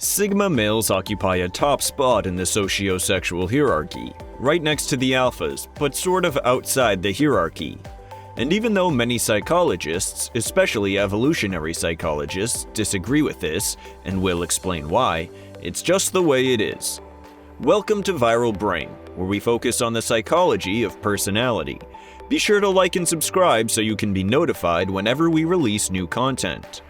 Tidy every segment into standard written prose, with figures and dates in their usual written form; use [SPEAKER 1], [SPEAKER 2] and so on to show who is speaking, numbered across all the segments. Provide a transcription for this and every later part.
[SPEAKER 1] Sigma males occupy a top spot in the socio-sexual hierarchy, right next to the alphas, but sort of outside the hierarchy. And even though many psychologists, especially evolutionary psychologists, disagree with this, and will explain why, it's just the way it is. Welcome to Viral Brain, where we focus on the psychology of personality. Be sure to like and subscribe so you can be notified whenever we release new content.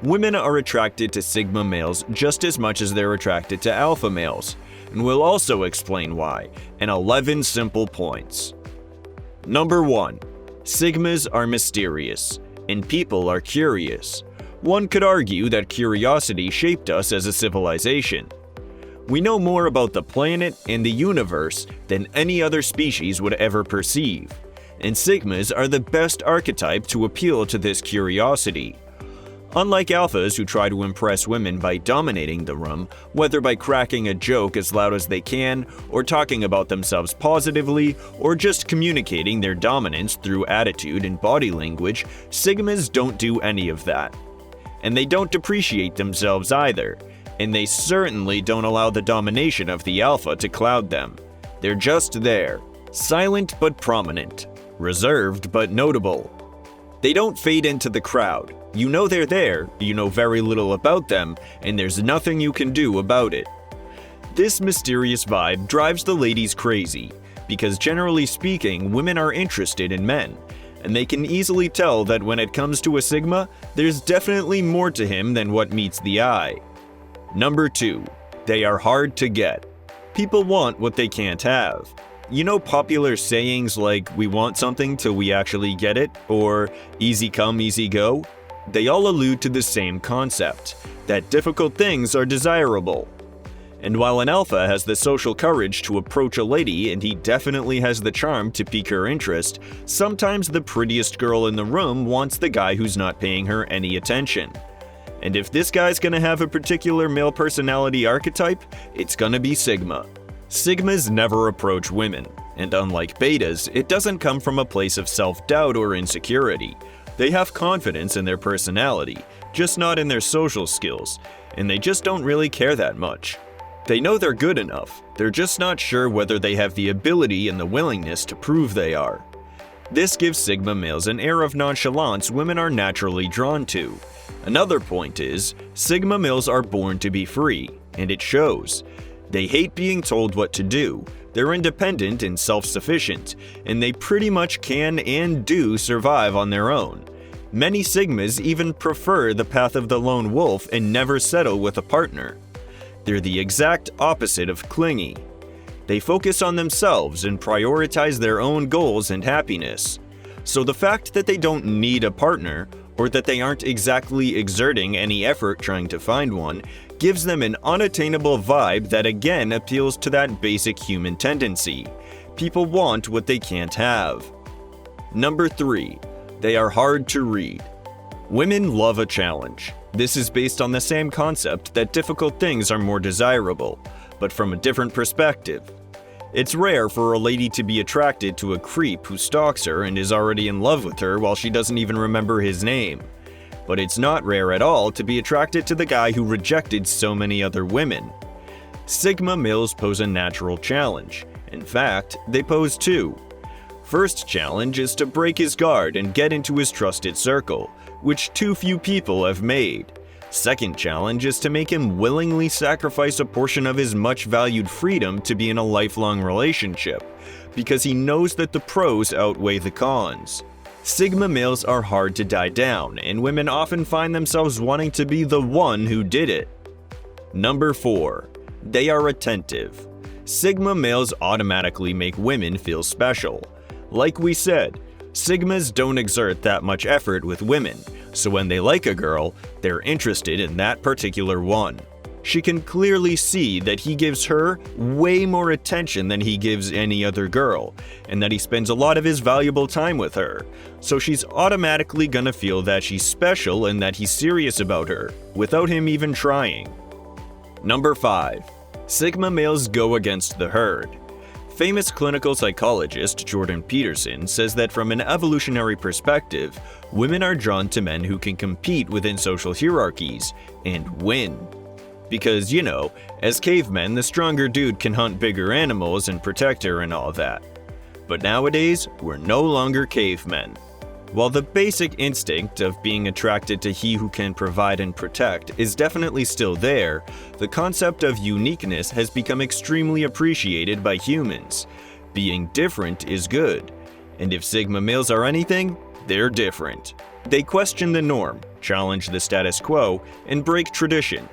[SPEAKER 1] Women are attracted to Sigma males just as much as they're attracted to Alpha males, and we'll also explain why in 11 simple points. Number 1. Sigmas are mysterious, and people are curious. One could argue that curiosity shaped us as a civilization. We know more about the planet and the universe than any other species would ever perceive, and Sigmas are the best archetype to appeal to this curiosity. Unlike alphas who try to impress women by dominating the room, whether by cracking a joke as loud as they can, or talking about themselves positively, or just communicating their dominance through attitude and body language, Sigmas don't do any of that. And they don't depreciate themselves either, and they certainly don't allow the domination of the alpha to cloud them. They're just there, silent but prominent, reserved but notable. They don't fade into the crowd. You know they're there, you know very little about them, and there's nothing you can do about it. This mysterious vibe drives the ladies crazy, because generally speaking, women are interested in men, and they can easily tell that when it comes to a Sigma, there's definitely more to him than what meets the eye. Number 2. They are hard to get. People want what they can't have. You know popular sayings like, "we want something till we actually get it," or "easy come, easy go"? They all allude to the same concept, that difficult things are desirable. And while an alpha has the social courage to approach a lady and he definitely has the charm to pique her interest, sometimes the prettiest girl in the room wants the guy who's not paying her any attention. And if this guy's gonna have a particular male personality archetype, it's gonna be Sigma. Sigmas never approach women, and unlike betas, it doesn't come from a place of self-doubt or insecurity. They have confidence in their personality, just not in their social skills, and they just don't really care that much. They know they're good enough, they're just not sure whether they have the ability and the willingness to prove they are. This gives Sigma males an air of nonchalance women are naturally drawn to. Another point is, Sigma males are born to be free, and it shows. They hate being told what to do. They're independent and self-sufficient, and they pretty much can and do survive on their own. Many Sigmas even prefer the path of the lone wolf and never settle with a partner. They're the exact opposite of clingy. They focus on themselves and prioritize their own goals and happiness. So the fact that they don't need a partner, or that they aren't exactly exerting any effort trying to find one, gives them an unattainable vibe that again appeals to that basic human tendency. People want what they can't have. Number 3. They are hard to read. Women love a challenge. This is based on the same concept that difficult things are more desirable, but from a different perspective. It's rare for a lady to be attracted to a creep who stalks her and is already in love with her while she doesn't even remember his name. But it's not rare at all to be attracted to the guy who rejected so many other women. Sigma males pose a natural challenge. In fact, they pose two. First challenge is to break his guard and get into his trusted circle, which too few people have made. Second challenge is to make him willingly sacrifice a portion of his much valued freedom to be in a lifelong relationship, because he knows that the pros outweigh the cons. Sigma males are hard to die down, and women often find themselves wanting to be the one who did it. Number 4. They are attentive. Sigma males automatically make women feel special. Like we said, Sigmas don't exert that much effort with women, so when they like a girl, they're interested in that particular one. She can clearly see that he gives her way more attention than he gives any other girl, and that he spends a lot of his valuable time with her, so she's automatically gonna feel that she's special and that he's serious about her, without him even trying. Number 5. Sigma males go against the herd. Famous clinical psychologist Jordan Peterson says that from an evolutionary perspective, women are drawn to men who can compete within social hierarchies and win. Because, as cavemen, the stronger dude can hunt bigger animals and protect her and all that. But nowadays, we're no longer cavemen. While the basic instinct of being attracted to he who can provide and protect is definitely still there, the concept of uniqueness has become extremely appreciated by humans. Being different is good. And if Sigma males are anything, they're different. They question the norm, challenge the status quo, and break tradition.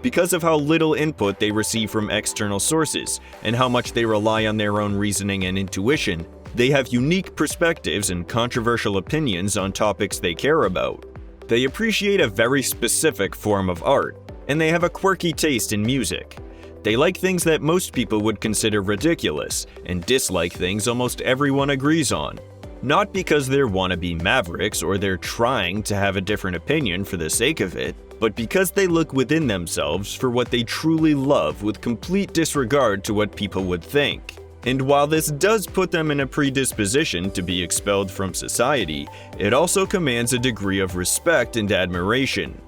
[SPEAKER 1] Because of how little input they receive from external sources and how much they rely on their own reasoning and intuition, they have unique perspectives and controversial opinions on topics they care about. They appreciate a very specific form of art, and they have a quirky taste in music. They like things that most people would consider ridiculous, and dislike things almost everyone agrees on. Not because they're wannabe mavericks or they're trying to have a different opinion for the sake of it, but because they look within themselves for what they truly love with complete disregard to what people would think. And while this does put them in a predisposition to be expelled from society, it also commands a degree of respect and admiration.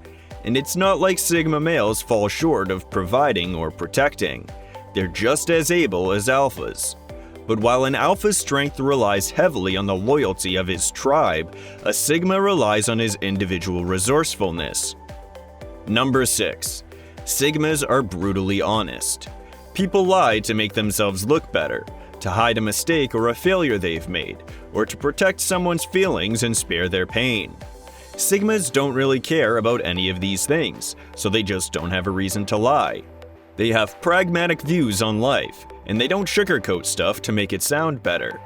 [SPEAKER 1] And it's not like Sigma males fall short of providing or protecting. They're just as able as alphas. But while an alpha's strength relies heavily on the loyalty of his tribe, a Sigma relies on his individual resourcefulness. Number 6. Sigmas are brutally honest. People lie to make themselves look better, to hide a mistake or a failure they've made, or to protect someone's feelings and spare their pain. Sigmas don't really care about any of these things, so they just don't have a reason to lie. They have pragmatic views on life, and they don't sugarcoat stuff to make it sound better.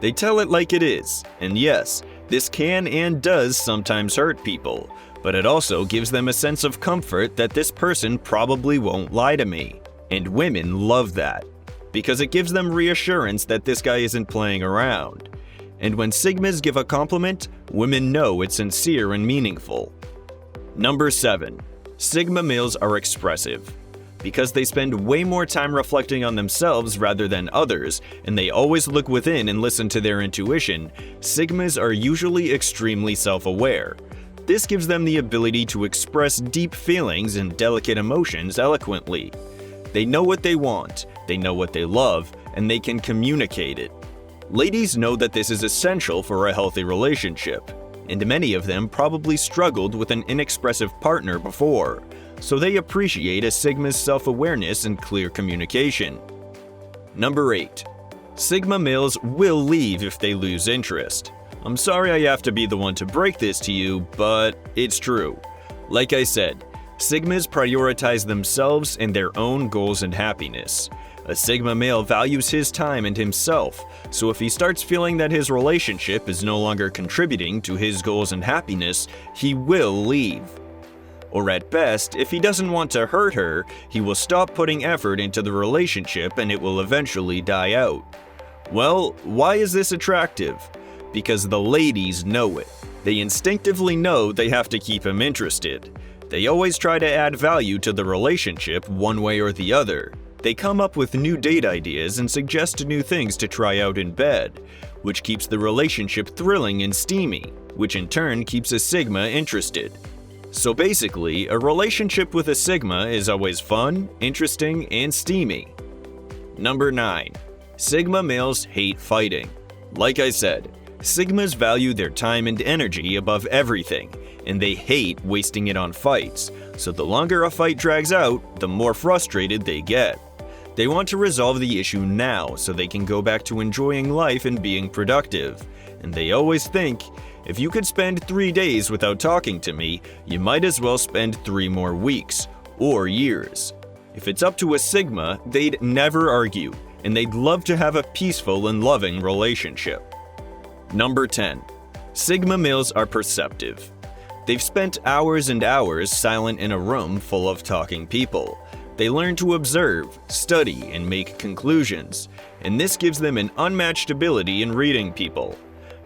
[SPEAKER 1] They tell it like it is, and yes, this can and does sometimes hurt people, but it also gives them a sense of comfort that this person probably won't lie to me. And women love that, because it gives them reassurance that this guy isn't playing around. And when Sigmas give a compliment, women know it's sincere and meaningful. Number 7. Sigma males are expressive. Because they spend way more time reflecting on themselves rather than others, and they always look within and listen to their intuition, Sigmas are usually extremely self-aware. This gives them the ability to express deep feelings and delicate emotions eloquently. They know what they want, they know what they love, and they can communicate it. Ladies know that this is essential for a healthy relationship, and many of them probably struggled with an inexpressive partner before, so they appreciate a Sigma's self-awareness and clear communication. Number 8. Sigma males will leave if they lose interest. I'm sorry I have to be the one to break this to you, but it's true. Like I said, Sigmas prioritize themselves and their own goals and happiness. A Sigma male values his time and himself, so if he starts feeling that his relationship is no longer contributing to his goals and happiness, he will leave. Or at best, if he doesn't want to hurt her, he will stop putting effort into the relationship and it will eventually die out. Well, why is this attractive? Because the ladies know it. They instinctively know they have to keep him interested. They always try to add value to the relationship one way or the other. They come up with new date ideas and suggest new things to try out in bed, which keeps the relationship thrilling and steamy, which in turn keeps a Sigma interested. So basically, a relationship with a Sigma is always fun, interesting, and steamy. Number 9. Sigma males hate fighting. Like I said, Sigmas value their time and energy above everything, and they hate wasting it on fights, so the longer a fight drags out, the more frustrated they get. They want to resolve the issue now so they can go back to enjoying life and being productive, and they always think, if you could spend 3 days without talking to me, you might as well spend 3 more weeks, or years. If it's up to a Sigma, they'd never argue, and they'd love to have a peaceful and loving relationship. Number 10. Sigma males are perceptive. They've spent hours and hours silent in a room full of talking people. They learn to observe, study, and make conclusions, and this gives them an unmatched ability in reading people.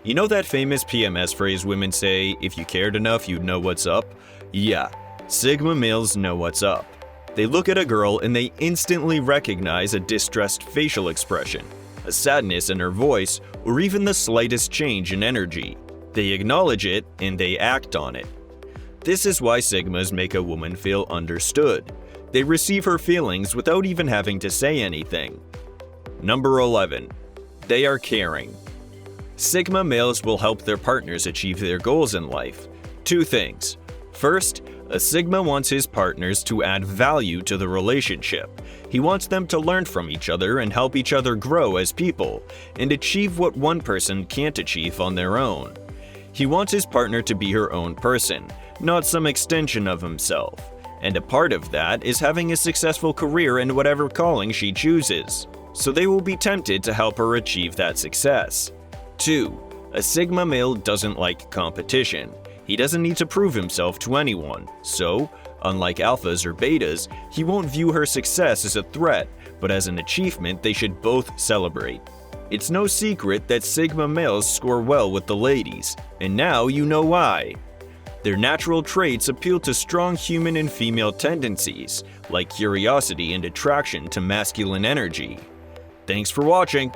[SPEAKER 1] You know that famous PMS phrase women say, if you cared enough, you'd know what's up? Yeah, Sigma males know what's up. They look at a girl and they instantly recognize a distressed facial expression, a sadness in her voice, or even the slightest change in energy. They acknowledge it and they act on it. This is why Sigmas make a woman feel understood. They receive her feelings without even having to say anything. Number 11. They are caring. Sigma males will help their partners achieve their goals in life. Two things. First, a Sigma wants his partners to add value to the relationship. He wants them to learn from each other and help each other grow as people, and achieve what one person can't achieve on their own. He wants his partner to be her own person, not some extension of himself. And a part of that is having a successful career in whatever calling she chooses. So they will be tempted to help her achieve that success. 2. A Sigma male doesn't like competition. He doesn't need to prove himself to anyone, so, unlike alphas or betas, he won't view her success as a threat, but as an achievement they should both celebrate. It's no secret that Sigma males score well with the ladies, and now you know why. Their natural traits appeal to strong human and female tendencies, like curiosity and attraction to masculine energy. Thanks for watching!